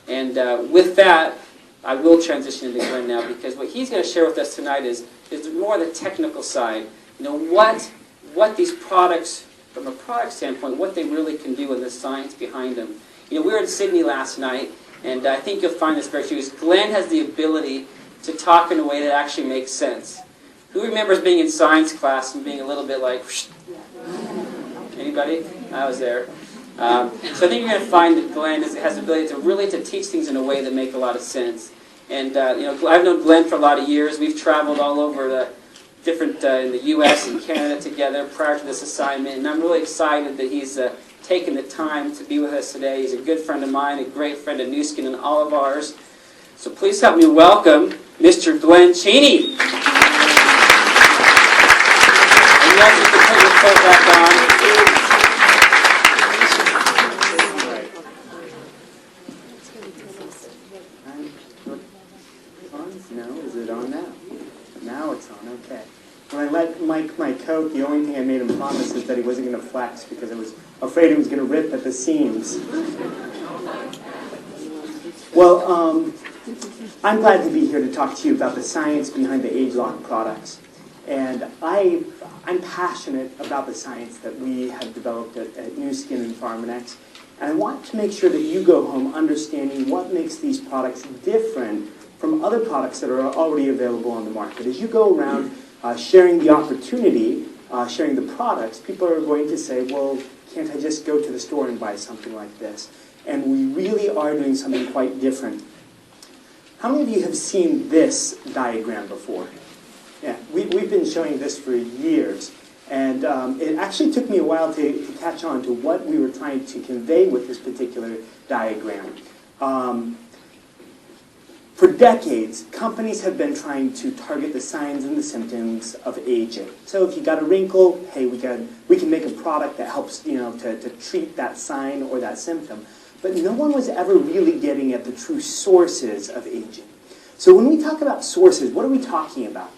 And with that, I will transition into Glenn now, because what he's going to share with us tonight is more the technical side. You know, what these products, from a product standpoint, what they really can do and the science behind them. You know, we were in Sydney last night, and I think you'll find this very curious. Glenn has the ability to talk in a way that actually makes sense. Who remembers being in science class and being a little bit like, whoosh? Anybody? I was there. So I think you're going to find that Glenn has the ability to really teach things in a way that make a lot of sense. And you know, I've known Glenn for a lot of years. We've traveled all over the different in the U.S. and Canada together prior to this assignment, and I'm really excited that he's taken the time to be with us today. He's a good friend of mine, a great friend of Newskin and all of ours. So please help me welcome Mr. Glenn Cheney. And yes, you can put your coat back on. No, is it on now? Now it's on, okay. When I let Mike my coat, the only thing I made him promise is that he wasn't going to flex because I was afraid it was going to rip at the seams. Well, I'm glad to be here to talk to you about the science behind the ageLOC products. And I'm passionate about the science that we have developed at New Skin and Pharmanex. And I want to make sure that you go home understanding what makes these products different from other products that are already available on the market. As you go around sharing the opportunity, sharing the products, people are going to say, well, can't I just go to the store and buy something like this? And we really are doing something quite different. How many of you have seen this diagram before? Yeah, we've been showing this for years. And it actually took me a while to catch on to what we were trying to convey with this particular diagram. For decades, companies have been trying to target the signs and the symptoms of aging. So if you got a wrinkle, hey, we can make a product that helps, you know, to treat that sign or that symptom. But no one was ever really getting at the true sources of aging. So when we talk about sources, what are we talking about?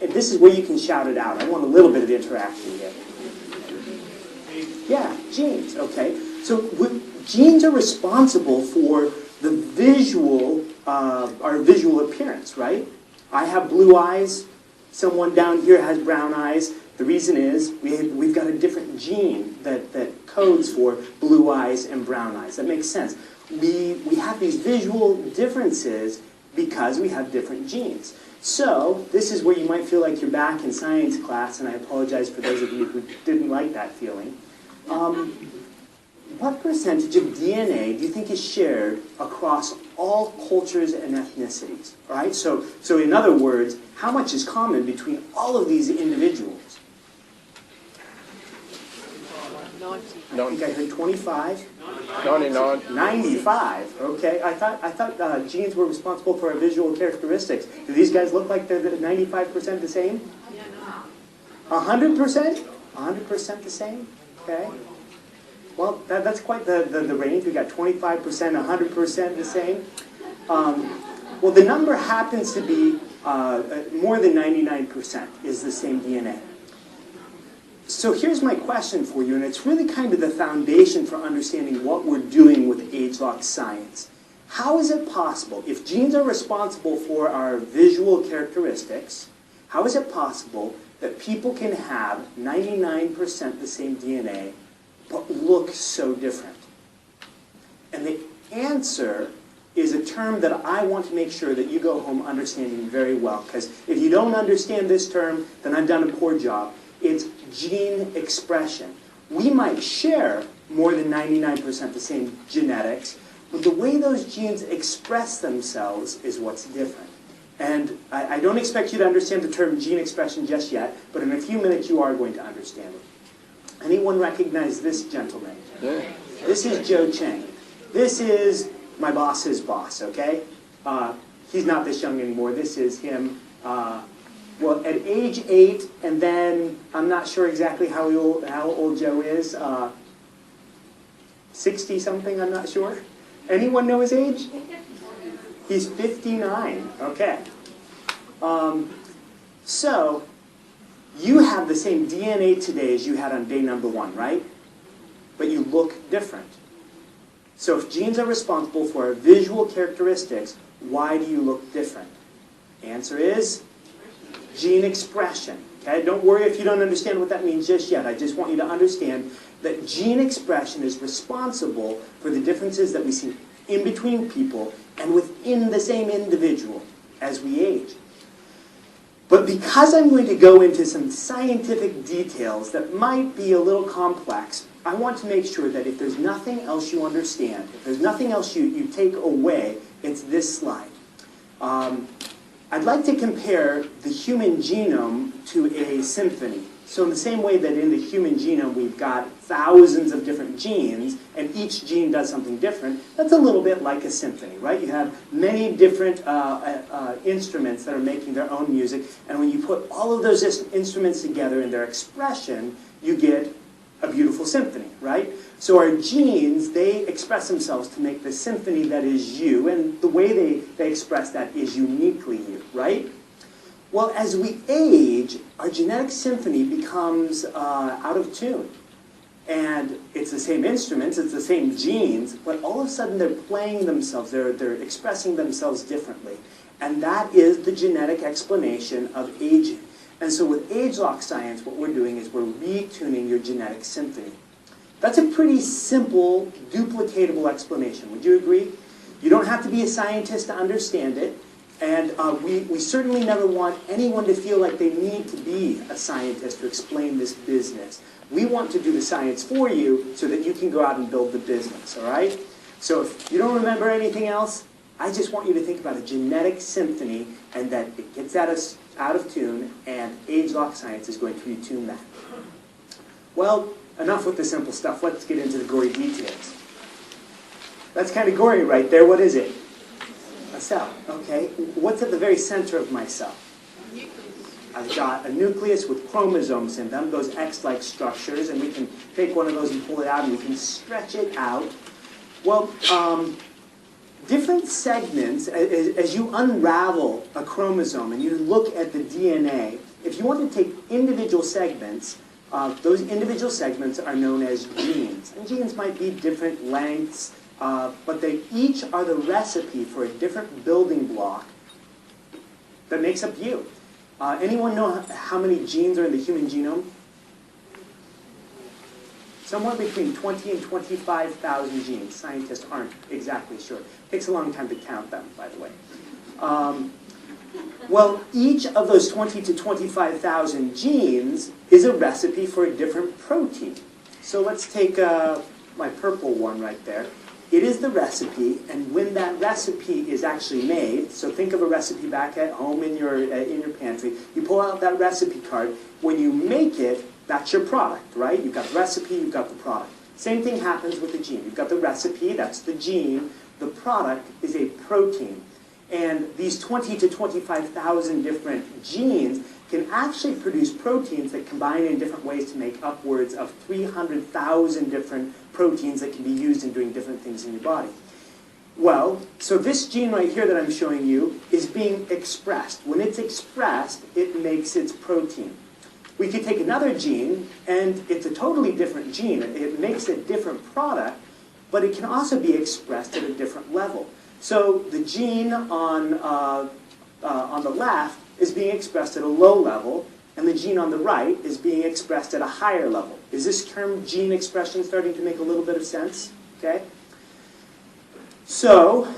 And this is where you can shout it out. I want a little bit of interaction here. Yeah, genes, okay. So genes are responsible for the visual, our visual appearance, right? I have blue eyes. Someone down here has brown eyes. The reason is we've got a different gene that codes for blue eyes and brown eyes. That makes sense. We have these visual differences because we have different genes. So this is where you might feel like you're back in science class, and I apologize for those of you who didn't like that feeling. What percentage of DNA do you think is shared across all cultures and ethnicities? All right? So in other words, how much is common between all of these individuals? I think I heard 25. 99. 95. Okay. I thought genes were responsible for our visual characteristics. Do these guys look like they're 95% the same? 100%? 100% the same? Okay. Well, that's quite the range. We got 25%, 100% the same. Well, the number happens to be more than 99% is the same DNA. So here's my question for you, and it's really kind of the foundation for understanding what we're doing with ageLOC science. How is it possible, if genes are responsible for our visual characteristics, how is it possible that people can have 99% the same DNA but look so different? And the answer is a term that I want to make sure that you go home understanding very well, because if you don't understand this term, then I've done a poor job. It's gene expression. We might share more than 99% the same genetics, but the way those genes express themselves is what's different. And I don't expect you to understand the term gene expression just yet, but in a few minutes you are going to understand it. Anyone recognize this gentleman? Yeah. This is Joe Chang. This is my boss's boss, okay? He's not this young anymore. This is him. Well, at age 8, and then I'm not sure exactly how old Joe is. 60-something, I'm not sure. Anyone know his age? He's 59. Okay. So, you have the same DNA today as you had on day number 1, right? But you look different. So if genes are responsible for our visual characteristics, why do you look different? Answer is gene expression. Okay? Don't worry if you don't understand what that means just yet. I just want you to understand that gene expression is responsible for the differences that we see in between people and within the same individual as we age. But because I'm going to go into some scientific details that might be a little complex, I want to make sure that if there's nothing else you understand, if there's nothing else you take away, it's this slide. I'd like to compare the human genome to a symphony. So in the same way that in the human genome we've got thousands of different genes, and each gene does something different, that's a little bit like a symphony, right? You have many different instruments that are making their own music, and when you put all of those instruments together in their expression, you get a beautiful symphony, right? So our genes, they express themselves to make the symphony that is you, and the way they express that is uniquely you, right? Well, as we age, our genetic symphony becomes out of tune. And it's the same instruments, it's the same genes, but all of a sudden they're playing themselves, they're expressing themselves differently. And that is the genetic explanation of aging. And so with ageLOC science, what we're doing is we're retuning your genetic symphony. That's a pretty simple, duplicatable explanation. Would you agree? You don't have to be a scientist to understand it. And we certainly never want anyone to feel like they need to be a scientist to explain this business. We want to do the science for you so that you can go out and build the business, all right? So if you don't remember anything else, I just want you to think about a genetic symphony and that it gets us out of tune, and ageLOC science is going to retune that. Well, enough with the simple stuff. Let's get into the gory details. That's kind of gory right there. What is it? A cell. Okay. What's at the very center of my cell? I've got a nucleus with chromosomes in them, those X-like structures, and we can take one of those and pull it out, and we can stretch it out. Well, different segments, as you unravel a chromosome and you look at the DNA, if you want to take individual segments, those individual segments are known as genes. And genes might be different lengths, but they each are the recipe for a different building block that makes up you. Anyone know how many genes are in the human genome? Somewhere between 20 and 25,000 genes. Scientists aren't exactly sure. It takes a long time to count them, by the way. Well, each of those 20 to 25,000 genes is a recipe for a different protein. So let's take my purple one right there. It is the recipe, and when that recipe is actually made, so think of a recipe back at home in your pantry, you pull out that recipe card. When you make it, that's your product, right? You've got the recipe, you've got the product. Same thing happens with the gene. You've got the recipe, that's the gene. The product is a protein. And these 20 to 25,000 different genes can actually produce proteins that combine in different ways to make upwards of 300,000 different proteins that can be used in doing different things in your body. Well, so this gene right here that I'm showing you is being expressed. When it's expressed, it makes its protein. We could take another gene, and it's a totally different gene. It makes a different product, but it can also be expressed at a different level. So the gene on the left is being expressed at a low level, and the gene on the right is being expressed at a higher level. Is this term gene expression starting to make a little bit of sense? Okay. So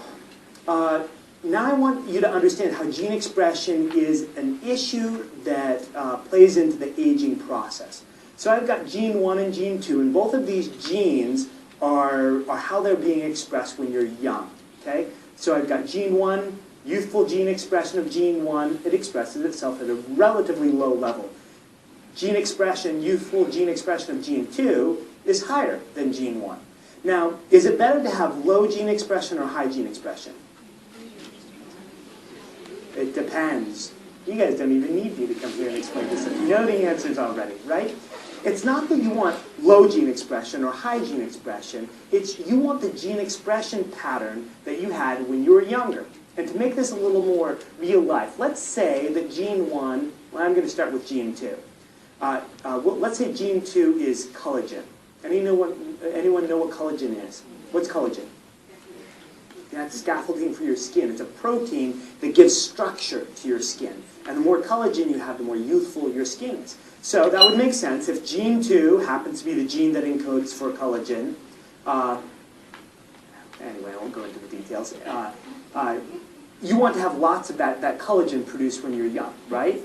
now I want you to understand how gene expression is an issue that plays into the aging process. So I've got gene 1 and gene 2, and both of these genes are how they're being expressed when you're young. Okay? So I've got gene 1, youthful gene expression of gene 1. It expresses itself at a relatively low level. Gene expression, youthful gene expression of gene 2 is higher than gene 1. Now, is it better to have low gene expression or high gene expression? It depends. You guys don't even need me to come here and explain this. You know the answers already, right? It's not that you want low gene expression or high gene expression. It's you want the gene expression pattern that you had when you were younger. And to make this a little more real life, let's say that gene 1, well, I'm going to start with gene 2. Let's say gene 2 is collagen. Anyone know what collagen is? What's collagen? That's scaffolding for your skin. It's a protein that gives structure to your skin. And the more collagen you have, the more youthful your skin is. So that would make sense. If gene 2 happens to be the gene that encodes for collagen, anyway, I won't go into the details. You want to have lots of that collagen produced when you're young, right?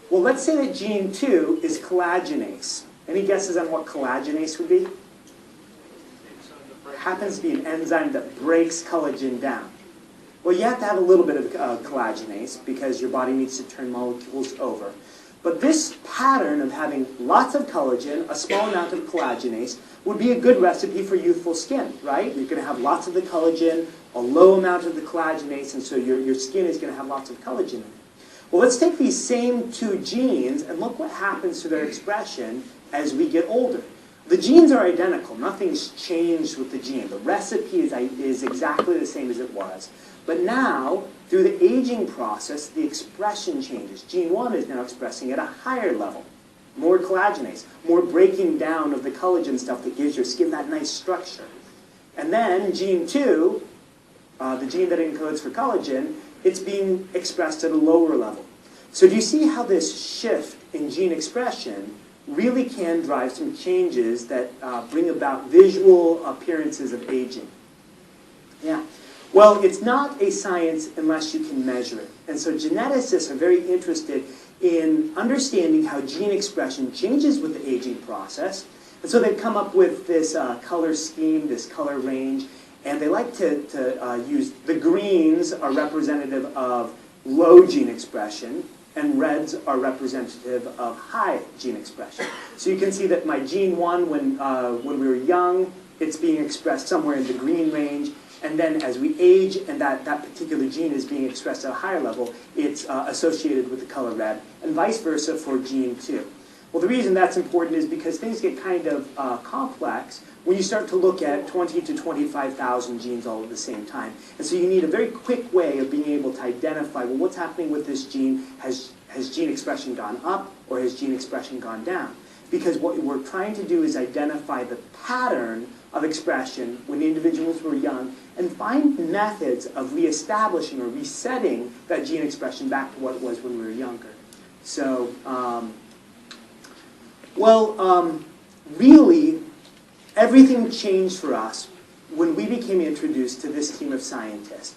Well, let's say that gene 2 is collagenase. Any guesses on what collagenase would be? Happens to be an enzyme that breaks collagen down. Well, you have to have a little bit of collagenase because your body needs to turn molecules over. But this pattern of having lots of collagen, a small amount of collagenase, would be a good recipe for youthful skin, right? You're going to have lots of the collagen, a low amount of the collagenase, and so your skin is going to have lots of collagen in it. Well, let's take these same 2 genes and look what happens to their expression as we get older. The genes are identical. Nothing's changed with the gene. The recipe is exactly the same as it was. But now, through the aging process, the expression changes. Gene 1 is now expressing at a higher level. More collagenase, more breaking down of the collagen stuff that gives your skin that nice structure. And then gene 2, the gene that encodes for collagen, it's being expressed at a lower level. So do you see how this shift in gene expression really can drive some changes that bring about visual appearances of aging? Yeah. Well, it's not a science unless you can measure it. And so geneticists are very interested in understanding how gene expression changes with the aging process. And so they've come up with this color scheme, this color range, and they like to use the greens are representative of low gene expression, and reds are representative of high gene expression. So you can see that my gene 1, when we were young, it's being expressed somewhere in the green range, and then as we age and that particular gene is being expressed at a higher level, it's associated with the color red, and vice versa for gene 2. Well, the reason that's important is because things get kind of complex when you start to look at 20 to 25,000 genes all at the same time. And so you need a very quick way of being able to identify, well, what's happening with this gene? Has gene expression gone up or has gene expression gone down? Because what we're trying to do is identify the pattern of expression when individuals were young and find methods of reestablishing or resetting that gene expression back to what it was when we were younger. So, really, everything changed for us when we became introduced to this team of scientists.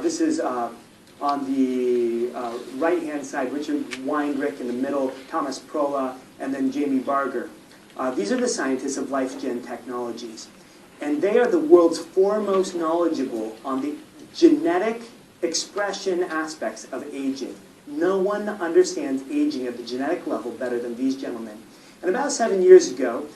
This is on the right-hand side, Richard Weindrich, in the middle, Thomas Prola, and then Jamie Barger. These are the scientists of LifeGen Technologies. And they are the world's foremost knowledgeable on the genetic expression aspects of aging. No one understands aging at the genetic level better than these gentlemen. And about 7 years ago,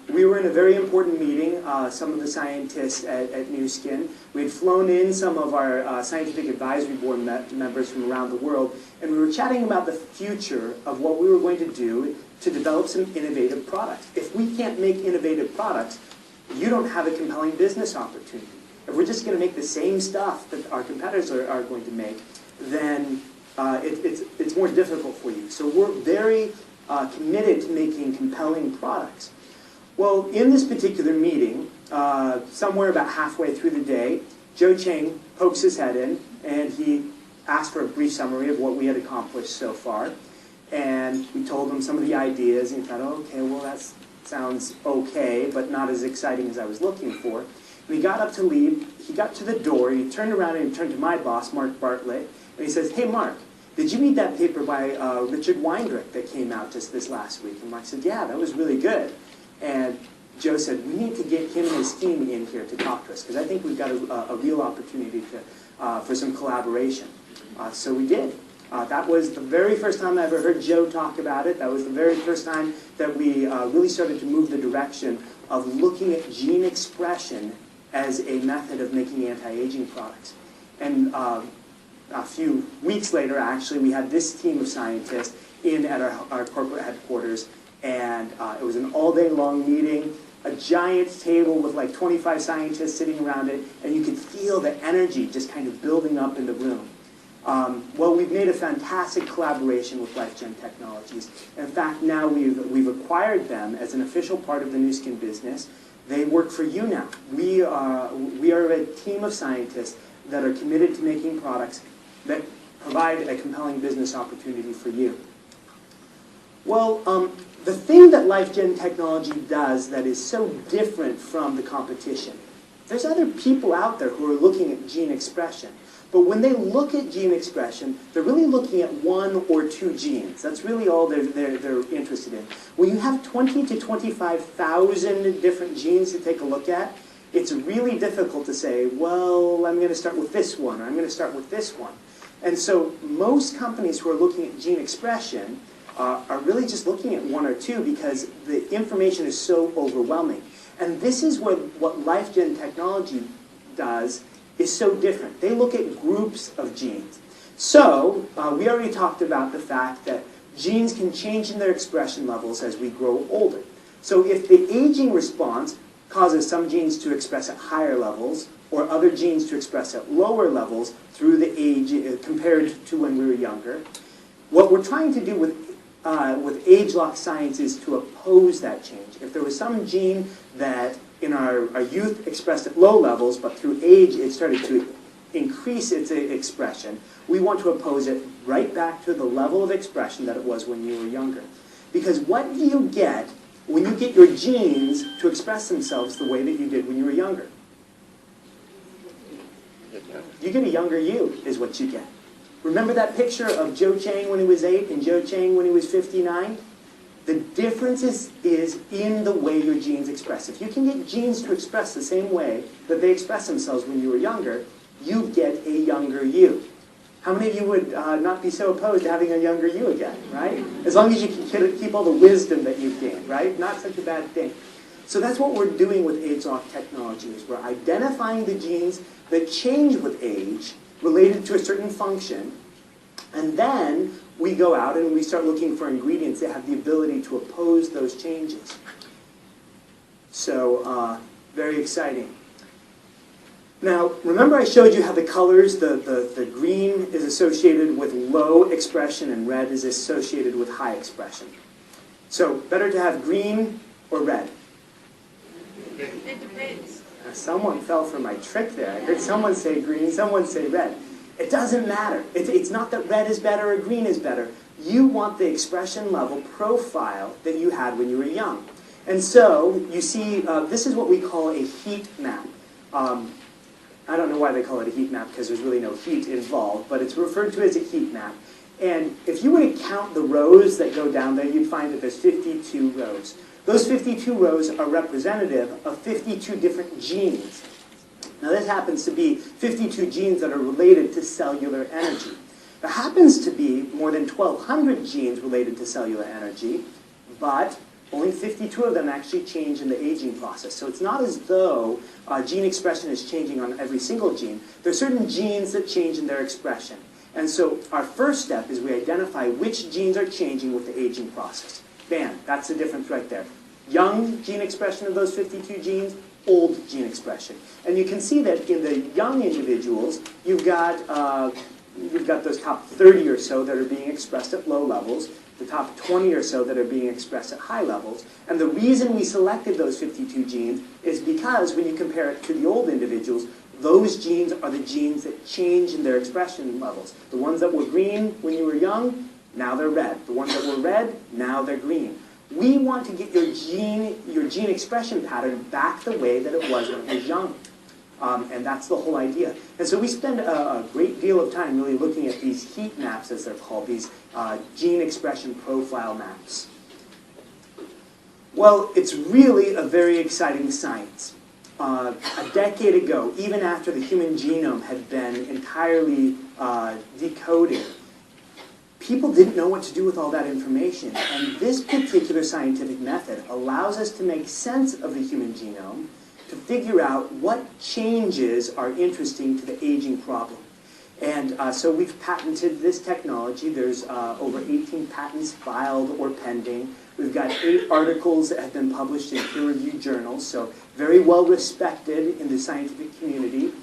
we were in a very important meeting, some of the scientists at Nu Skin. We had flown in some of our scientific advisory board members from around the world, and we were chatting about the future of what we were going to do to develop some innovative products. If we can't make innovative products, you don't have a compelling business opportunity. If we're just going to make the same stuff that our competitors are going to make, then it's more difficult for you. So we're very committed to making compelling products. Well, in this particular meeting, somewhere about halfway through the day, Joe Chang pokes his head in, and he asked for a brief summary of what we had accomplished so far. And we told him some of the ideas, and he thought, oh, okay, well, that sounds okay, but not as exciting as I was looking for. And he got up to leave. He got to the door, and he turned around and he turned to my boss, Mark Bartlett, and he says, hey, Mark, did you read that paper by Richard Weindrich that came out just this last week? And Mark said, yeah, that was really good. And Joe said, we need to get him and his team in here to talk to us, because I think we've got a real opportunity for some collaboration. So we did. That was the very first time I ever heard Joe talk about it. That was the very first time that we really started to move the direction of looking at gene expression as a method of making anti-aging products. And a few weeks later, actually, we had this team of scientists in at our corporate headquarters, and it was an all-day long meeting, a giant table with like 25 scientists sitting around it, and you could feel the energy just kind of building up in the room. Well, we've made a fantastic collaboration with LifeGen Technologies. In fact, now we've acquired them as an official part of the Nu Skin business. They work for you now. We are a team of scientists that are committed to making products that provide a compelling business opportunity for you. Well, the thing that LifeGen technology does that is so different from the competition, there's other people out there who are looking at gene expression. But when they look at gene expression, they're really looking at 1 or 2 genes. That's really all they're interested in. When you have 20 to 25,000 different genes to take a look at, it's really difficult to say, well, I'm going to start with this one, or I'm going to start with this one. And so most companies who are looking at gene expression are really just looking at 1 or 2 because the information is so overwhelming. And this is what LifeGen technology does is so different. They look at groups of genes. So we already talked about the fact that genes can change in their expression levels as we grow older. So if the aging response causes some genes to express at higher levels or other genes to express at lower levels through the age compared to when we were younger, what we're trying to do with ageLOC science is to oppose that change. If there was some gene that in our youth expressed at low levels, but through age it started to increase its expression, we want to oppose it right back to the level of expression that it was when you were younger. Because what do you get when you get your genes to express themselves the way that you did when you were younger? You get a younger you, is what you get. Remember that picture of Joe Chang when he was 8 and Joe Chang when he was 59? The difference is in the way your genes express. If you can get genes to express the same way that they express themselves when you were younger, you get a younger you. How many of you would not be so opposed to having a younger you again, right? As long as you can keep all the wisdom that you've gained, right? Not such a bad thing. So that's what we're doing with ageLOC technology, is we're identifying the genes that change with age related to a certain function, and then we go out and we start looking for ingredients that have the ability to oppose those changes. So, very exciting. Now, remember I showed you how the colors, the green is associated with low expression and red is associated with high expression. So, better to have green or red? It depends. Someone fell for my trick there. I heard someone say green, someone say red. It doesn't matter. It's not that red is better or green is better. You want the expression level profile that you had when you were young. And so, you see, this is what we call a heat map. I don't know why they call it a heat map because there's really no heat involved, but it's referred to as a heat map. And if you were to count the rows that go down there, you'd find that there's 52 rows. Those 52 rows are representative of 52 different genes. Now this happens to be 52 genes that are related to cellular energy. There happens to be more than 1,200 genes related to cellular energy, but only 52 of them actually change in the aging process. So it's not as though gene expression is changing on every single gene. There are certain genes that change in their expression. And so our first step is we identify which genes are changing with the aging process. Bam, that's the difference right there. Young gene expression of those 52 genes, old gene expression. And you can see that in the young individuals, you've got those top 30 or so that are being expressed at low levels, the top 20 or so that are being expressed at high levels. And the reason we selected those 52 genes is because when you compare it to the old individuals, those genes are the genes that change in their expression levels. The ones that were green when you were young, now they're red. The ones that were red, now they're green. We want to get your gene expression pattern back the way that it was when it was young. And that's the whole idea. And so we spend a great deal of time really looking at these heat maps, as they're called, these gene expression profile maps. Well, it's really a very exciting science. A decade ago, even after the human genome had been entirely decoded, people didn't know what to do with all that information. And this particular scientific method allows us to make sense of the human genome, to figure out what changes are interesting to the aging problem. And so we've patented this technology. There's over 18 patents filed or pending. We've got 8 articles that have been published in peer-reviewed journals, so very well respected in the scientific community.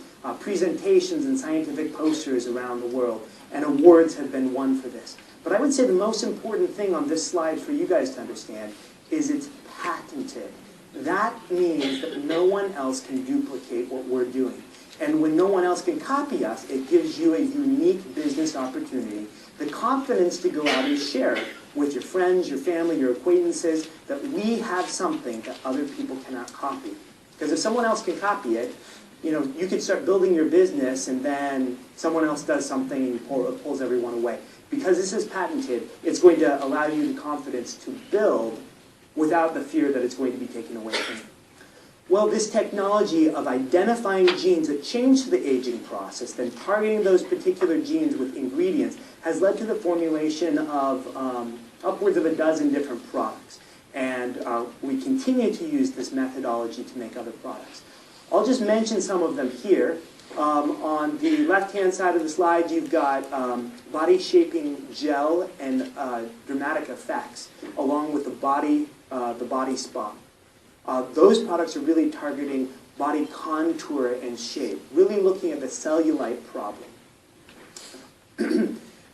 Presentations and scientific posters around the world, and awards have been won for this. But I would say the most important thing on this slide for you guys to understand is it's patented. that means that no one else can duplicate what we're doing. And when no one else can copy us, it gives you a unique business opportunity, the confidence to go out and share with your friends, your family, your acquaintances, that we have something that other people cannot copy. Because if someone else can copy it, you could start building your business and then someone else does something and it pulls everyone away. Because this is patented, it's going to allow you the confidence to build without the fear that it's going to be taken away from you. Well, this technology of identifying genes that change the aging process, then targeting those particular genes with ingredients, has led to the formulation of upwards of a dozen different products. And we continue to use this methodology to make other products. I'll just mention some of them here. On the left-hand side of the slide, you've got body shaping gel and dramatic effects, along with the body spa. Those products are really targeting body contour and shape, really looking at the cellulite problem.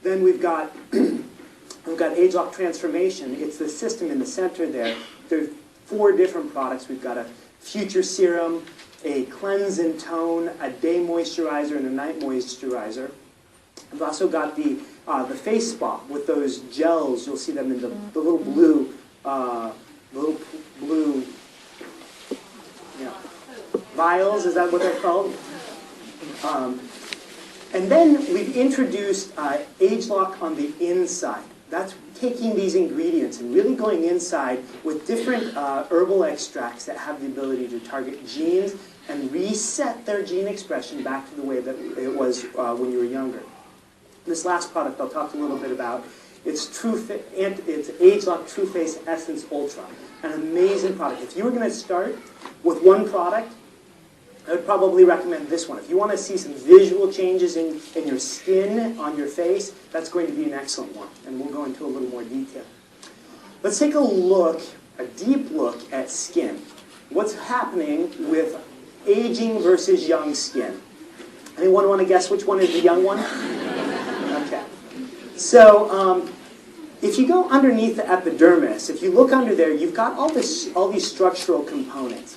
Then we've got ageLOC transformation. It's the system in the center there. There are 4 different products. We've got a future serum, a cleanse and tone, a day moisturizer, and a night moisturizer. We've also got the face spa with those gels. You'll see them in the little blue vials. Is that what they're called? And then we've introduced ageLOC on the inside. That's taking these ingredients and really going inside with different herbal extracts that have the ability to target genes and reset their gene expression back to the way that it was when you were younger. This last product I'll talk a little bit about. It's ageLOC True Face Essence Ultra, an amazing product. If you were going to start with one product, I would probably recommend this one. If you want to see some visual changes in your skin, on your face, that's going to be an excellent one. And we'll go into a little more detail. Let's take a deep look at skin. What's happening with aging versus young skin? Anyone want to guess which one is the young one? Okay. So if you go underneath the epidermis, if you look under there, you've got all these structural components.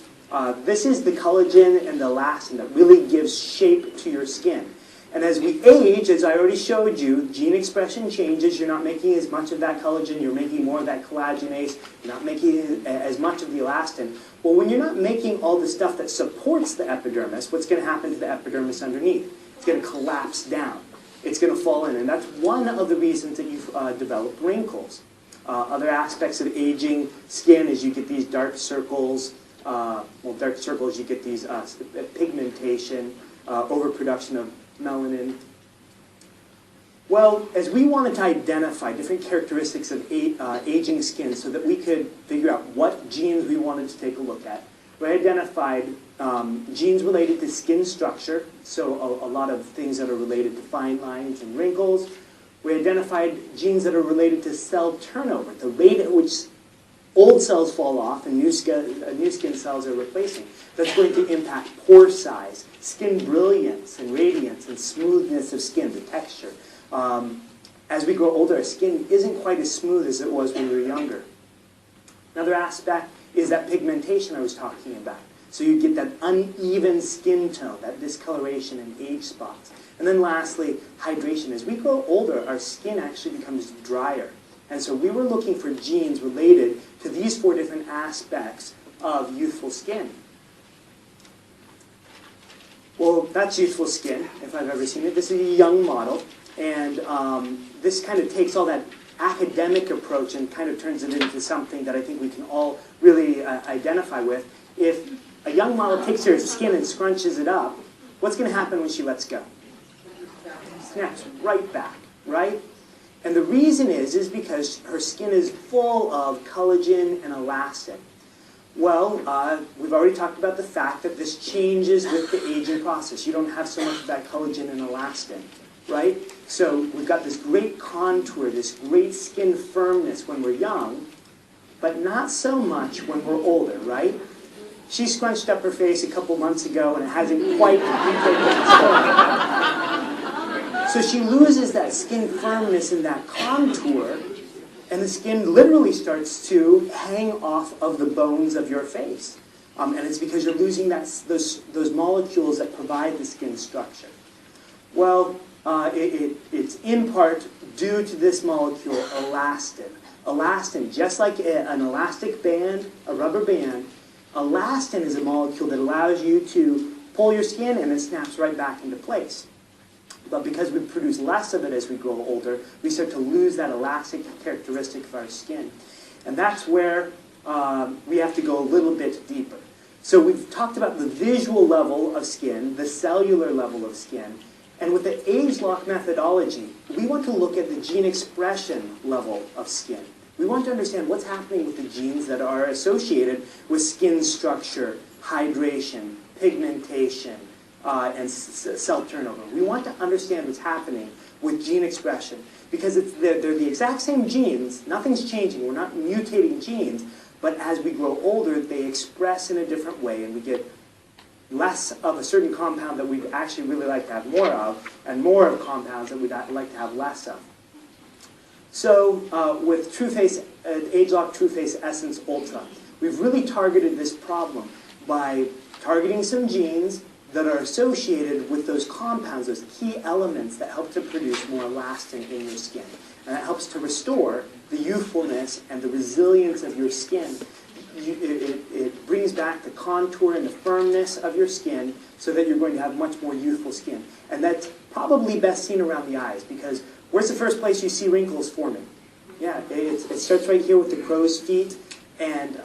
This is the collagen and the elastin that really gives shape to your skin. And as we age, as I already showed you, gene expression changes. You're not making as much of that collagen. You're making more of that collagenase. You're not making as much of the elastin. Well, when you're not making all the stuff that supports the epidermis, what's going to happen to the epidermis underneath? It's going to collapse down. It's going to fall in. And that's one of the reasons that you've developed wrinkles. Other aspects of aging skin is you get these dark circles. Dark circles, you get these pigmentation, overproduction of melanin. Well, as we wanted to identify different characteristics of aging skin so that we could figure out what genes we wanted to take a look at, we identified genes related to skin structure, so a lot of things that are related to fine lines and wrinkles. We identified genes that are related to cell turnover, the rate at which old cells fall off and new skin cells are replacing. That's going to impact pore size, skin brilliance and radiance and smoothness of skin, the texture. As we grow older, our skin isn't quite as smooth as it was when we were younger. Another aspect is that pigmentation I was talking about. So you get that uneven skin tone, that discoloration and age spots. And then lastly, hydration. As we grow older, our skin actually becomes drier. And so we were looking for genes related to these 4 different aspects of youthful skin. Well, that's youthful skin, if I've ever seen it. This is a young model. And this kind of takes all that academic approach and kind of turns it into something that I think we can all really identify with. If a young model takes her skin and scrunches it up, what's going to happen when she lets go? Snaps right back, right? And the reason is because her skin is full of collagen and elastin. Well, we've already talked about the fact that this changes with the aging process. You don't have so much of that collagen and elastin, right? So we've got this great contour, this great skin firmness when we're young, but not so much when we're older, right? She scrunched up her face a couple months ago and it hasn't quite completely. So she loses that skin firmness and that contour, And the skin literally starts to hang off of the bones of your face. And it's because you're losing those molecules that provide the skin structure. Well, it's in part due to this molecule, elastin. Elastin, just like an elastic band, a rubber band, elastin is a molecule that allows you to pull your skin and it snaps right back into place. But because we produce less of it as we grow older, we start to lose that elastic characteristic of our skin. And that's where we have to go a little bit deeper. So we've talked about the visual level of skin, the cellular level of skin, and with the ageLOC methodology, we want to look at the gene expression level of skin. We want to understand what's happening with the genes that are associated with skin structure, hydration, pigmentation, and cell turnover. We want to understand what's happening with gene expression because they're the exact same genes, nothing's changing, we're not mutating genes, but as we grow older, they express in a different way and we get less of a certain compound that we'd actually really like to have more of, and more of compounds that we'd like to have less of. So with ageLOC TrueFace Essence Ultra, we've really targeted this problem by targeting some genes that are associated with those compounds, those key elements that help to produce more elastin in your skin. And that helps to restore the youthfulness and the resilience of your skin. It brings back the contour and the firmness of your skin so that you're going to have much more youthful skin. And that's probably best seen around the eyes because where's the first place you see wrinkles forming? Yeah, it starts right here with the crow's feet. And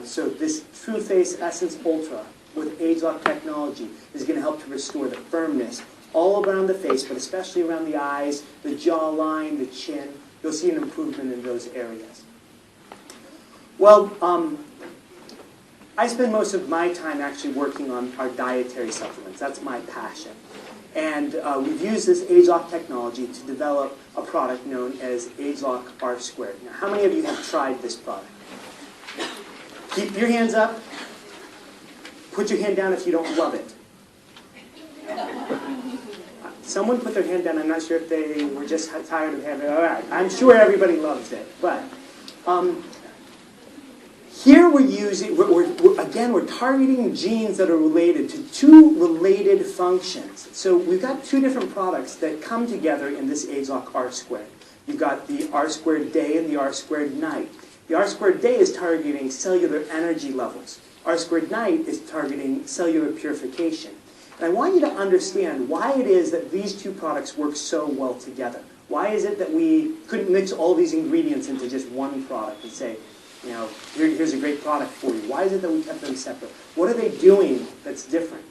so this TrueFace Essence Ultra with ageLOC technology is going to help to restore the firmness all around the face, but especially around the eyes, the jawline, the chin. You'll see an improvement in those areas. Well, I spend most of my time actually working on our dietary supplements. That's my passion. And we've used this ageLOC technology to develop a product known as ageLOC R Squared. Now, how many of you have tried this product? Keep your hands up. Put your hand down if you don't love it. Someone put their hand down. I'm not sure if they were just tired of having it. All right. I'm sure everybody loves it. But here we're using, we're targeting genes that are related to two related functions. So we've got two different products that come together in this ageLOC R Squared. You've got the R Squared Day and the R Squared Night. The R Squared Day is targeting cellular energy levels. R Squared Night is targeting cellular purification. And I want you to understand why it is that these two products work so well together. Why is it that we couldn't mix all these ingredients into just one product and say, you know, here's a great product for you? Why is it that we kept them separate? What are they doing that's different?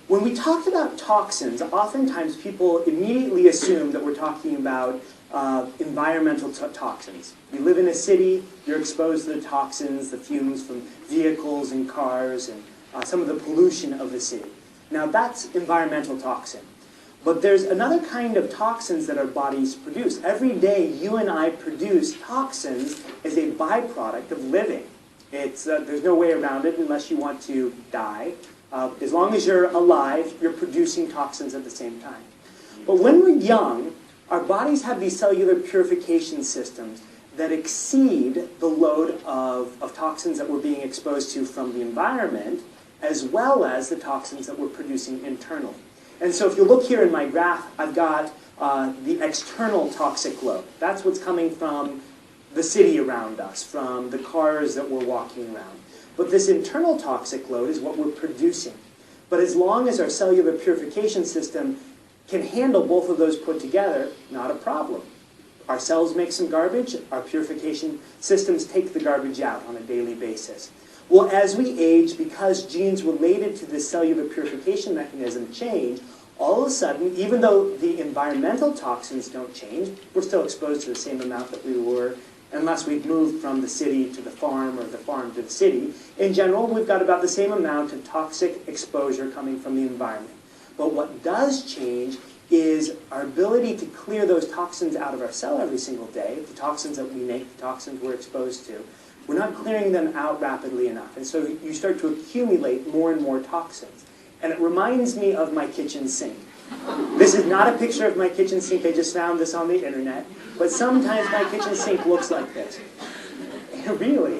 When we talked about toxins, oftentimes people immediately assume that we're talking about environmental toxins. You live in a city, you're exposed to the toxins, the fumes from vehicles and cars, and some of the pollution of the city. Now that's environmental toxin. But there's another kind of toxins that our bodies produce. Every day you and I produce toxins as a byproduct of living. There's no way around it unless you want to die. As long as you're alive, you're producing toxins at the same time. But when we're young, our bodies have these cellular purification systems that exceed the load of toxins that we're being exposed to from the environment, as well as the toxins that we're producing internally. And so if you look here in my graph, I've got the external toxic load. That's what's coming from the city around us, from the cars that we're walking around. But this internal toxic load is what we're producing. But as long as our cellular purification system can handle both of those put together, not a problem. Our cells make some garbage, our purification systems take the garbage out on a daily basis. Well, as we age, because genes related to this cellular purification mechanism change, all of a sudden, even though the environmental toxins don't change, we're still exposed to the same amount that we were unless we've moved from the city to the farm or the farm to the city. In general, we've got about the same amount of toxic exposure coming from the environment. But what does change is our ability to clear those toxins out of our cell every single day, the toxins that we make, the toxins we're exposed to. We're not clearing them out rapidly enough. And so you start to accumulate more and more toxins. And it reminds me of my kitchen sink. This is not a picture of my kitchen sink. I just found this on the internet. But sometimes my kitchen sink looks like this. Really?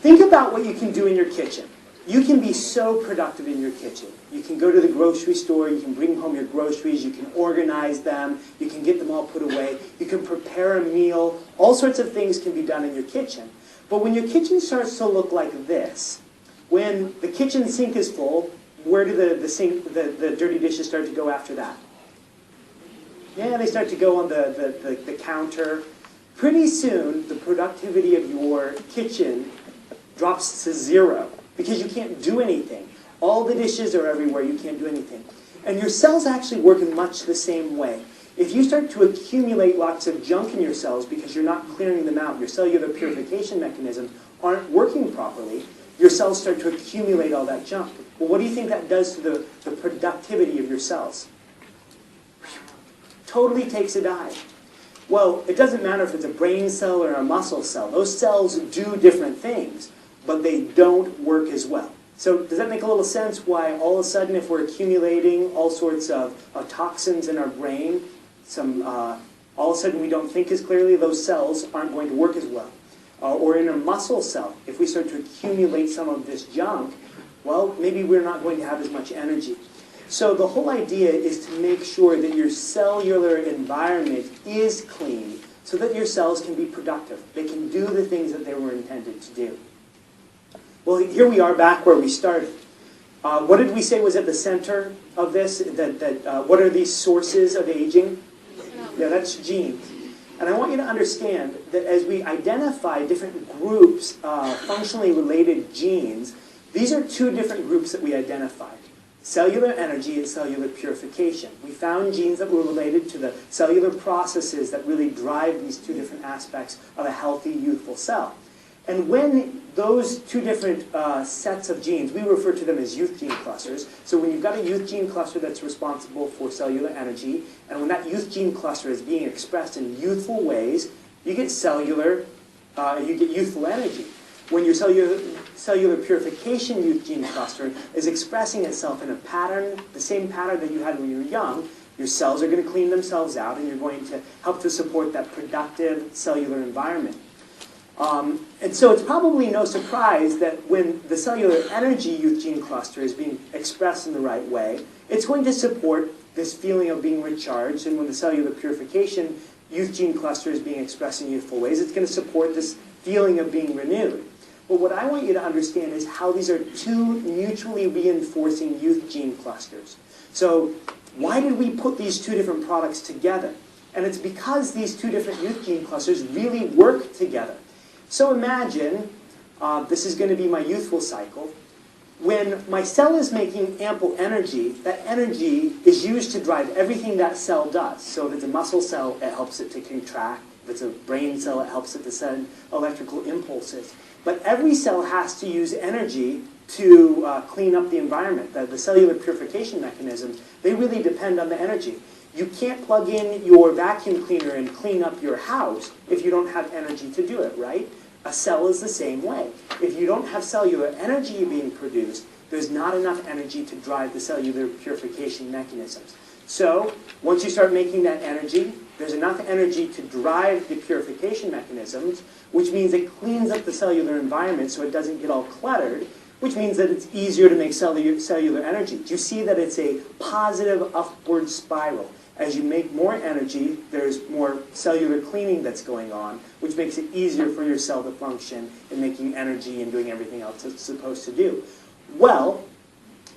Think about what you can do in your kitchen. You can be so productive in your kitchen. You can go to the grocery store, you can bring home your groceries, you can organize them, you can get them all put away, you can prepare a meal, all sorts of things can be done in your kitchen. But when your kitchen starts to look like this, when the kitchen sink is full, where do the dirty dishes start to go after that? Yeah, they start to go on the counter. Pretty soon, the productivity of your kitchen drops to 0 because you can't do anything. All the dishes are everywhere, you can't do anything. And your cells actually work in much the same way. If you start to accumulate lots of junk in your cells because you're not clearing them out, your cellular purification mechanisms aren't working properly, your cells start to accumulate all that junk. Well, what do you think that does to the productivity of your cells? Totally takes a dive. Well, it doesn't matter if it's a brain cell or a muscle cell. Those cells do different things, but they don't work as well. So does that make a little sense why all of a sudden if we're accumulating all sorts of toxins in our brain, all of a sudden we don't think as clearly, those cells aren't going to work as well. Or in a muscle cell, if we start to accumulate some of this junk, well, maybe we're not going to have as much energy. So the whole idea is to make sure that your cellular environment is clean so that your cells can be productive. They can do the things that they were intended to do. Well, here we are back where we started. What did we say was at the center of this? What are these sources of aging? Yeah, that's genes. And I want you to understand that as we identify different groups, functionally related genes, these are two different groups that we identified. Cellular energy and cellular purification. We found genes that were related to the cellular processes that really drive these two different aspects of a healthy, youthful cell. And when those two different sets of genes, we refer to them as youth gene clusters. So when you've got a youth gene cluster that's responsible for cellular energy, and when that youth gene cluster is being expressed in youthful ways, you get youthful energy. When your cellular purification youth gene cluster is expressing itself in a pattern, the same pattern that you had when you were young, your cells are going to clean themselves out and you're going to help to support that productive cellular environment. And so it's probably no surprise that when the cellular energy youth gene cluster is being expressed in the right way, it's going to support this feeling of being recharged. And when the cellular purification youth gene cluster is being expressed in youthful ways, it's going to support this feeling of being renewed. But what I want you to understand is how these are two mutually reinforcing youth gene clusters. So why did we put these two different products together? And it's because these two different youth gene clusters really work together. So imagine, this is going to be my youthful cycle. When my cell is making ample energy, that energy is used to drive everything that cell does. So if it's a muscle cell, it helps it to contract. If it's a brain cell, it helps it to send electrical impulses. But every cell has to use energy to clean up the environment. The cellular purification mechanisms, they really depend on the energy. You can't plug in your vacuum cleaner and clean up your house if you don't have energy to do it, right? A cell is the same way. If you don't have cellular energy being produced, there's not enough energy to drive the cellular purification mechanisms. So once you start making that energy, there's enough energy to drive the purification mechanisms, which means it cleans up the cellular environment so it doesn't get all cluttered, which means that it's easier to make cellular energy. Do you see that it's a positive upward spiral? As you make more energy, there's more cellular cleaning that's going on, which makes it easier for your cell to function in making energy and doing everything else it's supposed to do. Well,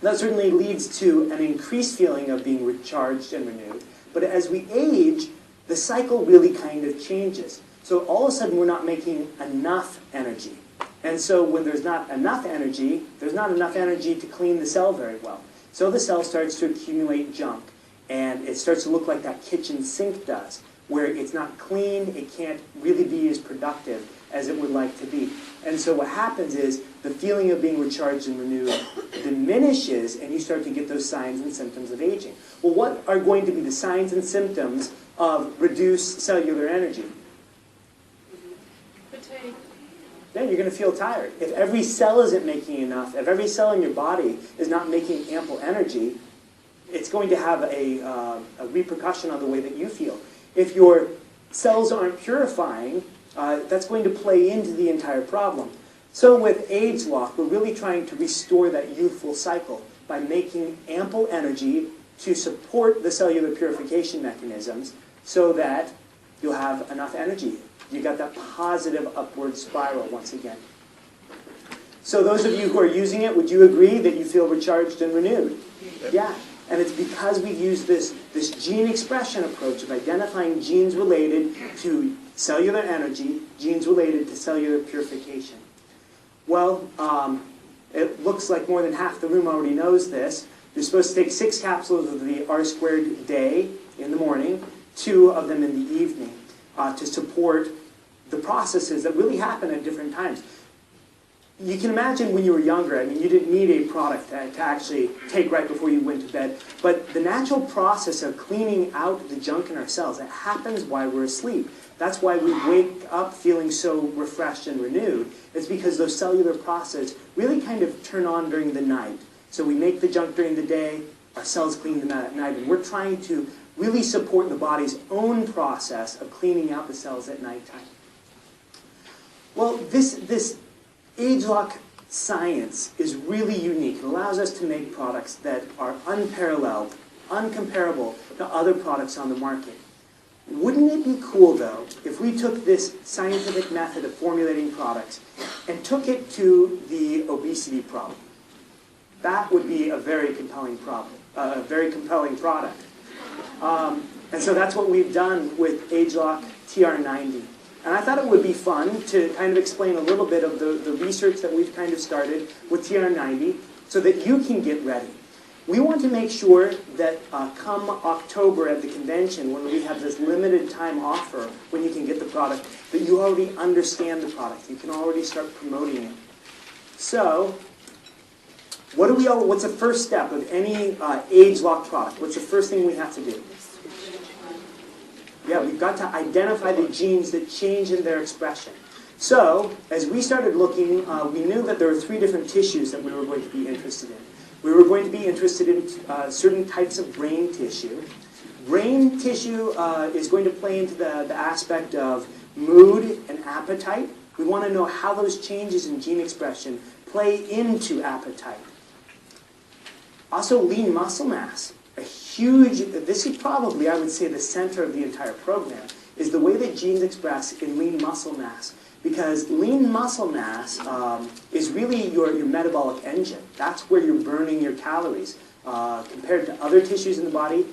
that certainly leads to an increased feeling of being recharged and renewed. But as we age, the cycle really kind of changes. So all of a sudden, we're not making enough energy. And so when there's not enough energy, there's not enough energy to clean the cell very well. So the cell starts to accumulate junk. And it starts to look like that kitchen sink does, where it's not clean, it can't really be as productive as it would like to be. And so what happens is the feeling of being recharged and renewed diminishes, and you start to get those signs and symptoms of aging. Well, what are going to be the signs and symptoms of reduced cellular energy? Fatigue. Yeah, you're going to feel tired. If every cell isn't making enough, if every cell in your body is not making ample energy, it's going to have a repercussion on the way that you feel. If your cells aren't purifying, that's going to play into the entire problem. So with ageLOC, we're really trying to restore that youthful cycle by making ample energy to support the cellular purification mechanisms so that you'll have enough energy. You got that positive upward spiral once again. So those of you who are using it, would you agree that you feel recharged and renewed? Yeah. And it's because we use this gene expression approach of identifying genes related to cellular energy, genes related to cellular purification. Well, it looks like more than half the room already knows this. You're supposed to take 6 capsules of the R² day in the morning, 2 of them in the evening, to support the processes that really happen at different times. You can imagine when you were younger, I mean, you didn't need a product to actually take right before you went to bed. But the natural process of cleaning out the junk in our cells, it happens while we're asleep. That's why we wake up feeling so refreshed and renewed. It's because those cellular processes really kind of turn on during the night. So we make the junk during the day, our cells clean them out at night, and we're trying to really support the body's own process of cleaning out the cells at nighttime. Well, this ageLOC science is really unique. It allows us to make products that are unparalleled, uncomparable to other products on the market. Wouldn't it be cool, though, if we took this scientific method of formulating products and took it to the obesity problem? That would be a very compelling problem, a very compelling product. And so that's what we've done with ageLOC TR90. And I thought it would be fun to kind of explain a little bit of the research that we've kind of started with TR90 so that you can get ready. We want to make sure that come October at the convention, when we have this limited time offer, when you can get the product, that you already understand the product. You can already start promoting it. So, what's the first step of any ageLOC product? What's the first thing we have to do? Yeah, we've got to identify the genes that change in their expression. So, as we started looking, we knew that there were 3 different tissues that we were going to be interested in. We were going to be interested in certain types of brain tissue. Brain tissue is going to play into the aspect of mood and appetite. We want to know how those changes in gene expression play into appetite. Also, lean muscle mass. This is probably, I would say, the center of the entire program, is the way that genes express in lean muscle mass. Because lean muscle mass is really your metabolic engine. That's where you're burning your calories. Compared to other tissues in the body,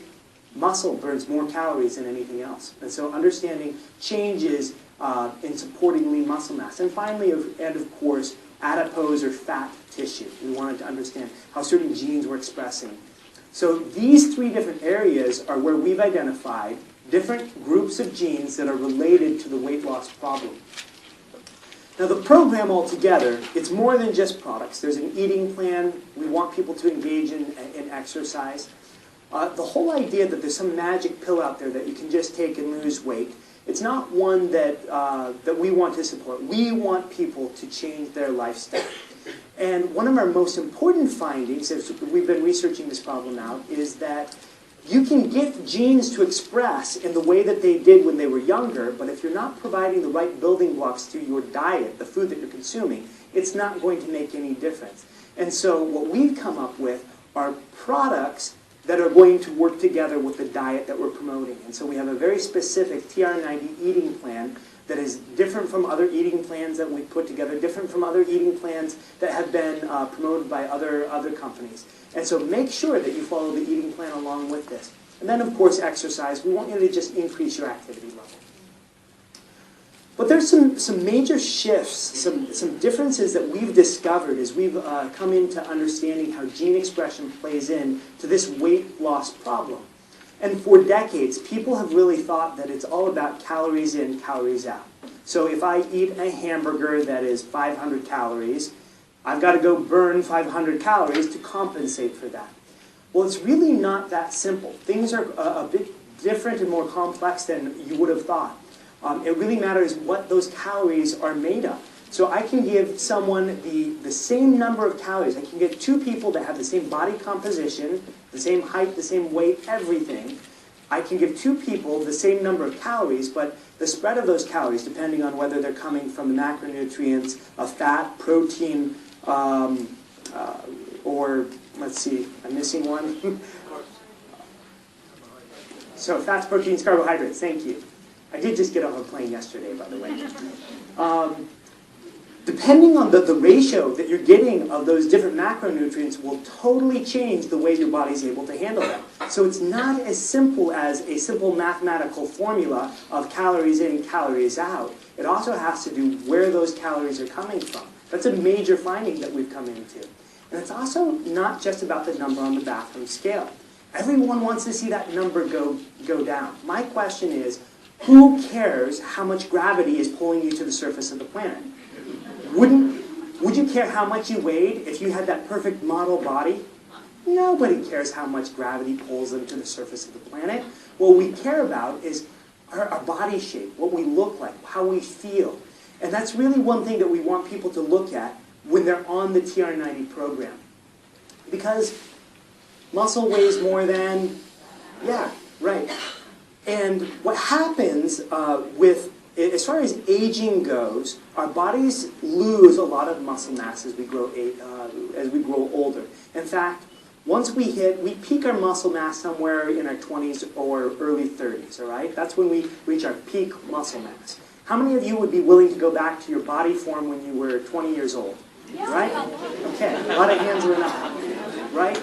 muscle burns more calories than anything else. And so understanding changes in supporting lean muscle mass. And finally, and of course, adipose or fat tissue. We wanted to understand how certain genes were expressing. So these 3 different areas are where we've identified different groups of genes that are related to the weight loss problem. Now the program altogether, it's more than just products. There's an eating plan. We want people to engage in exercise. The whole idea that there's some magic pill out there that you can just take and lose weight, it's not one that we want to support. We want people to change their lifestyle. And one of our most important findings, as we've been researching this problem out, is that you can get genes to express in the way that they did when they were younger, but if you're not providing the right building blocks to your diet, the food that you're consuming, it's not going to make any difference. And so what we've come up with are products that are going to work together with the diet that we're promoting. And so we have a very specific TR90 eating plan that is different from other eating plans that we've put together, different from other eating plans that have been promoted by other companies. And so make sure that you follow the eating plan along with this. And then, of course, exercise. We want you to just increase your activity level. But there's some major shifts, some differences that we've discovered as we've come into understanding how gene expression plays in to this weight loss problem. And for decades, people have really thought that it's all about calories in, calories out. So if I eat a hamburger that is 500 calories, I've got to go burn 500 calories to compensate for that. Well, it's really not that simple. Things are a bit different and more complex than you would have thought. It really matters what those calories are made of. So I can give someone the same number of calories. I can get 2 people that have the same body composition, the same height, the same weight, everything. I can give two people the same number of calories, but the spread of those calories, depending on whether they're coming from the macronutrients of fat, protein, or, let's see, I'm missing one. So fats, proteins, carbohydrates, thank you. I did just get off a plane yesterday, by the way. Depending on the ratio that you're getting of those different macronutrients will totally change the way your body's able to handle them. So it's not as simple as a simple mathematical formula of calories in, calories out. It also has to do where those calories are coming from. That's a major finding that we've come into. And it's also not just about the number on the bathroom scale. Everyone wants to see that number go down. My question is, who cares how much gravity is pulling you to the surface of the planet? Would you care how much you weighed if you had that perfect model body? Nobody cares how much gravity pulls them to the surface of the planet. What we care about is our body shape, what we look like, how we feel. And that's really one thing that we want people to look at when they're on the TR90 program. Because muscle weighs more than, yeah, right. And what happens as far as aging goes, our bodies lose a lot of muscle mass as we grow older. In fact, once we peak our muscle mass somewhere in our 20s or early 30s, all right? That's when we reach our peak muscle mass. How many of you would be willing to go back to your body form when you were 20 years old? Right? Okay, a lot of hands went up, right?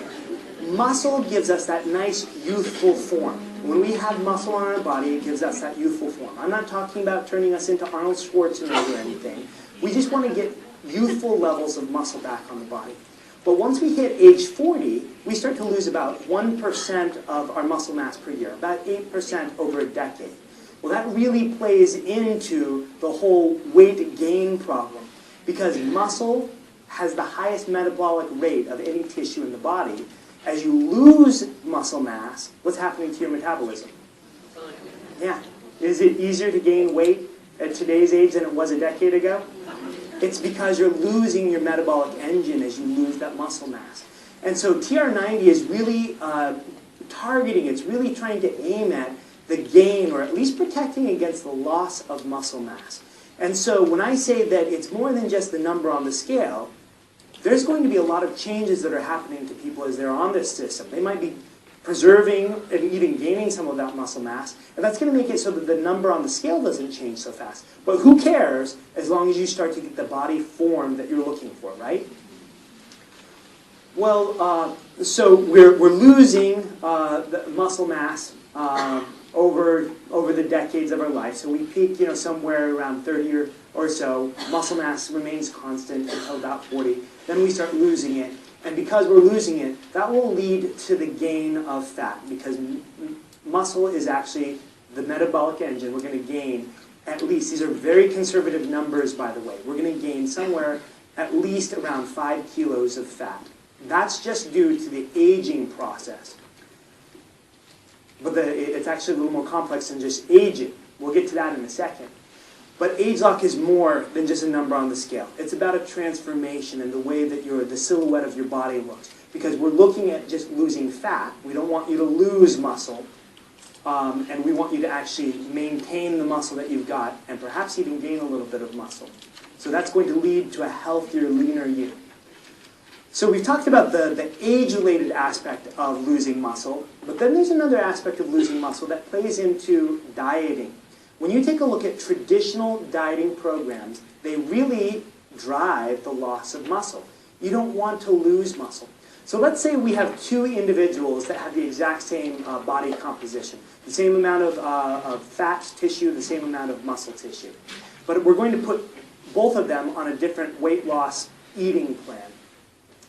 Muscle gives us that nice youthful form. When we have muscle on our body, it gives us that youthful form. I'm not talking about turning us into Arnold Schwarzenegger or anything. We just want to get youthful levels of muscle back on the body. But once we hit age 40, we start to lose about 1% of our muscle mass per year, about 8% over a decade. Well, that really plays into the whole weight gain problem, because muscle has the highest metabolic rate of any tissue in the body. As you lose muscle mass, what's happening to your metabolism? Yeah. Is it easier to gain weight at today's age than it was a decade ago? It's because you're losing your metabolic engine as you lose that muscle mass. And so TR90 is really targeting, it's really trying to aim at the gain, or at least protecting against the loss of muscle mass. And so when I say that it's more than just the number on the scale, there's going to be a lot of changes that are happening to people as they're on this system. They might be preserving and even gaining some of that muscle mass, and that's going to make it so that the number on the scale doesn't change so fast. But who cares as long as you start to get the body form that you're looking for, right? Well, so we're losing the muscle mass over the decades of our life. So we peak, somewhere around 30 or so. Muscle mass remains constant until about 40. Then we start losing it. And because we're losing it, that will lead to the gain of fat, because muscle is actually the metabolic engine. We're going to gain at least, these are very conservative numbers, by the way, we're going to gain somewhere at least around 5 kilos of fat. That's just due to the aging process. But it's actually a little more complex than just aging. We'll get to that in a second. But ageLOC is more than just a number on the scale. It's about a transformation in the way that the silhouette of your body looks. Because we're looking at just losing fat. We don't want you to lose muscle. And we want you to actually maintain the muscle that you've got, and perhaps even gain a little bit of muscle. So that's going to lead to a healthier, leaner you. So we've talked about the age-related aspect of losing muscle, but then there's another aspect of losing muscle that plays into dieting. When you take a look at traditional dieting programs, they really drive the loss of muscle. You don't want to lose muscle. So let's say we have two individuals that have the exact same body composition, the same amount of fat tissue, the same amount of muscle tissue. But we're going to put both of them on a different weight loss eating plan.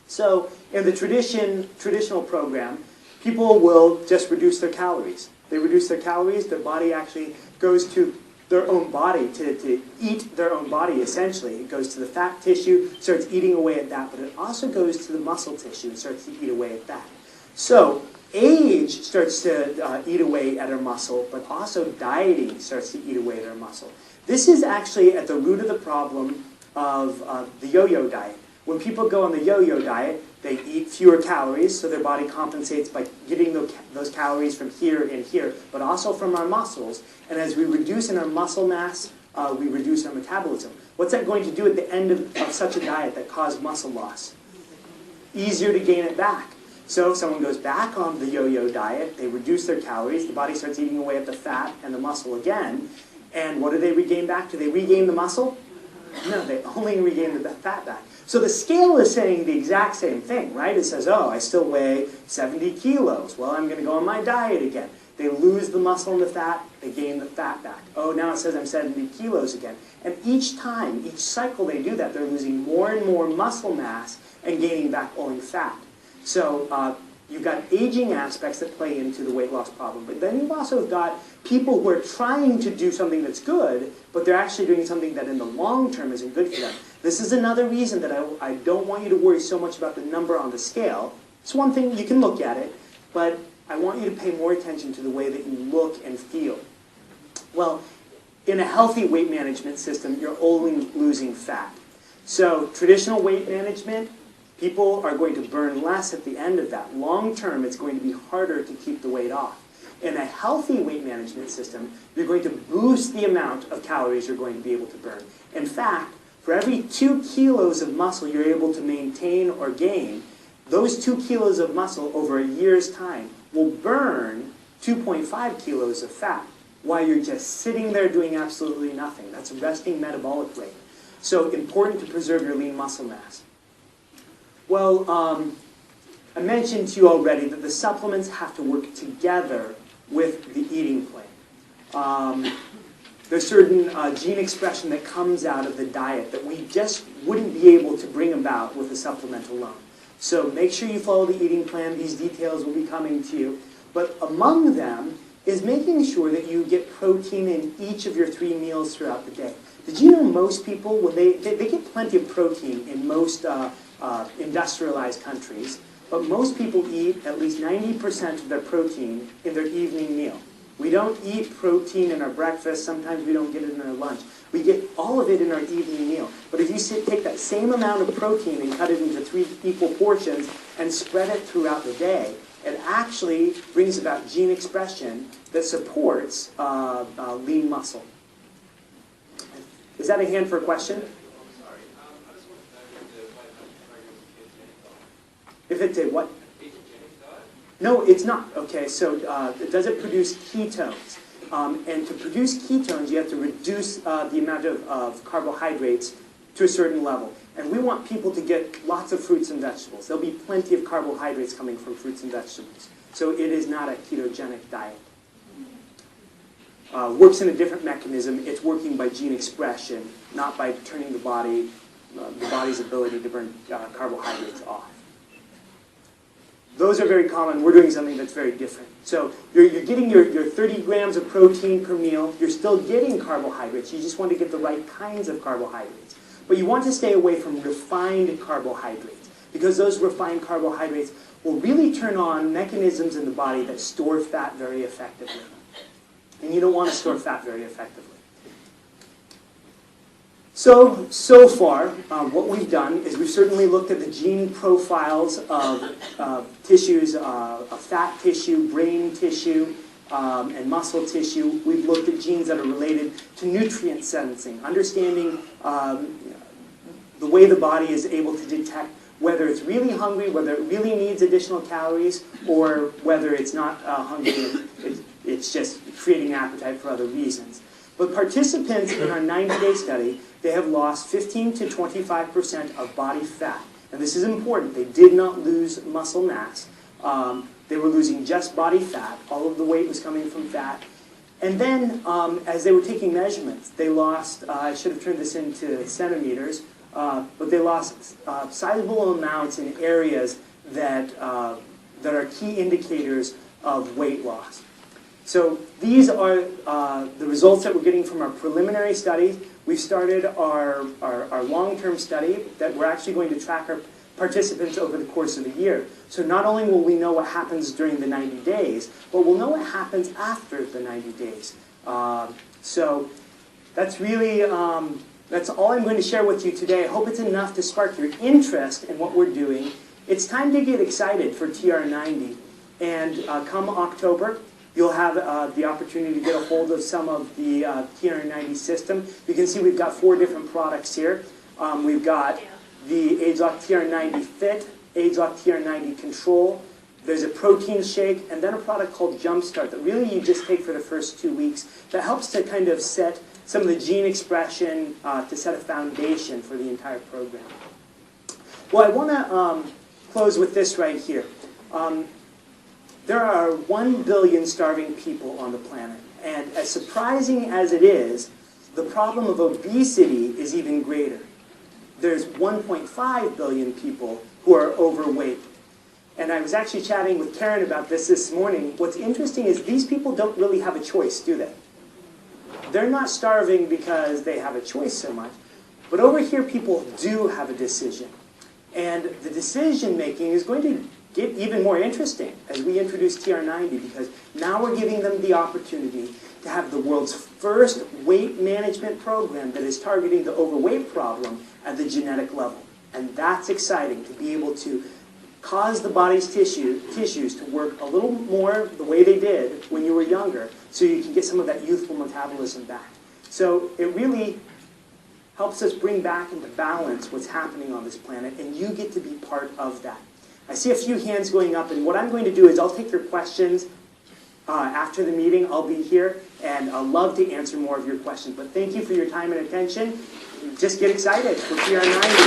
So in the traditional program, people will just reduce their calories. They reduce their calories, their body actually goes to their own body, to eat their own body, essentially. It goes to the fat tissue, starts eating away at that, but it also goes to the muscle tissue and starts to eat away at that. So age starts to eat away at our muscle, but also dieting starts to eat away at our muscle. This is actually at the root of the problem of the yo-yo diet. When people go on the yo-yo diet, They eat fewer calories, so their body compensates by getting those calories from here and here, but also from our muscles. And as we reduce in our muscle mass, we reduce our metabolism. What's that going to do at the end of such a diet that caused muscle loss? Easier to gain it back. So if someone goes back on the yo-yo diet, they reduce their calories, the body starts eating away at the fat and the muscle again, and what do they regain back? Do they regain the muscle? No, they only regain the fat back. So the scale is saying the exact same thing, right? It says, oh, I still weigh 70 kilos. Well, I'm going to go on my diet again. They lose the muscle and the fat, they gain the fat back. Oh, now it says I'm 70 kilos again. And each time, each cycle they do that, they're losing more and more muscle mass and gaining back only fat. So you've got aging aspects that play into the weight loss problem. But then you've also got people who are trying to do something that's good, but they're actually doing something that in the long term isn't good for them. This is another reason that I don't want you to worry so much about the number on the scale. It's one thing, you can look at it, but I want you to pay more attention to the way that you look and feel. Well, in a healthy weight management system, you're only losing fat. So traditional weight management, people are going to burn less at the end of that. Long term, it's going to be harder to keep the weight off. In a healthy weight management system, you're going to boost the amount of calories you're going to be able to burn. In fact, for every 2 kilos of muscle you're able to maintain or gain, those 2 kilos of muscle over a year's time will burn 2.5 kilos of fat while you're just sitting there doing absolutely nothing. That's a resting metabolic rate. So important to preserve your lean muscle mass. Well, I mentioned to you already that the supplements have to work together with the eating plan. There's certain gene expression that comes out of the diet that we just wouldn't be able to bring about with a supplement alone. So make sure you follow the eating plan. These details will be coming to you. But among them is making sure that you get protein in each of your 3 meals throughout the day. Did you know most people, when they get plenty of protein in most industrialized countries, but most people eat at least 90% of their protein in their evening meal. We don't eat protein in our breakfast, sometimes we don't get it in our lunch. We get all of it in our evening meal. But if you take that same amount of protein and cut it into 3 equal portions and spread it throughout the day, it actually brings about gene expression that supports lean muscle. Is that a hand for a question? If it's a what? No, it's not. Okay, so does it produce ketones? And to produce ketones, you have to reduce the amount of carbohydrates to a certain level. And we want people to get lots of fruits and vegetables. There'll be plenty of carbohydrates coming from fruits and vegetables. So it is not a ketogenic diet. Works in a different mechanism. It's working by gene expression, not by turning the body's ability to burn carbohydrates off. Those are very common. We're doing something that's very different. So you're getting your 30 grams of protein per meal. You're still getting carbohydrates. You just want to get the right kinds of carbohydrates. But you want to stay away from refined carbohydrates, because those refined carbohydrates will really turn on mechanisms in the body that store fat very effectively. And you don't want to store fat very effectively. So far, what we've done is we've certainly looked at the gene profiles of tissues, of fat tissue, brain tissue, and muscle tissue. We've looked at genes that are related to nutrient sensing, understanding the way the body is able to detect whether it's really hungry, whether it really needs additional calories, or whether it's not hungry and it's just creating appetite for other reasons. But participants in our 90-day study, they have lost 15 to 25% of body fat. And this is important. They did not lose muscle mass. They were losing just body fat. All of the weight was coming from fat. And then, as they were taking measurements, they lost, I should have turned this into centimeters, but they lost sizable amounts in areas that are key indicators of weight loss. So these are the results that we're getting from our preliminary studies. We've started our long-term study that we're actually going to track our participants over the course of a year. So not only will we know what happens during the 90 days, but we'll know what happens after the 90 days. So that's really, that's all I'm going to share with you today. I hope it's enough to spark your interest in what we're doing it's time to get excited for TR90. And come October, you'll have the opportunity to get a hold of some of the TR90 system. You can see we've got 4 different products here. We've got the ageLOC TR90 Fit, ageLOC TR90 Control. There's a protein shake, and then a product called Jumpstart that really you just take for the first 2 weeks that helps to kind of set some of the gene expression to set a foundation for the entire program. Well, I want to close with this right here. There are 1 billion starving people on the planet, and as surprising as it is, the problem of obesity is even greater. There's 1.5 billion people who are overweight. And I was actually chatting with Karen about this morning. What's interesting is these people don't really have a choice, do they? They're not starving because they have a choice so much. But over here, people do have a decision. And the decision making is going to get even more interesting as we introduce TR90, because now we're giving them the opportunity to have the world's first weight management program that is targeting the overweight problem at the genetic level. And that's exciting, to be able to cause the body's tissues to work a little more the way they did when you were younger, so you can get some of that youthful metabolism back. So it really helps us bring back into balance what's happening on this planet, and you get to be part of that. I see a few hands going up, and what I'm going to do is I'll take your questions after the meeting. I'll be here, and I'll love to answer more of your questions. But thank you for your time and attention. Just get excited for TR90.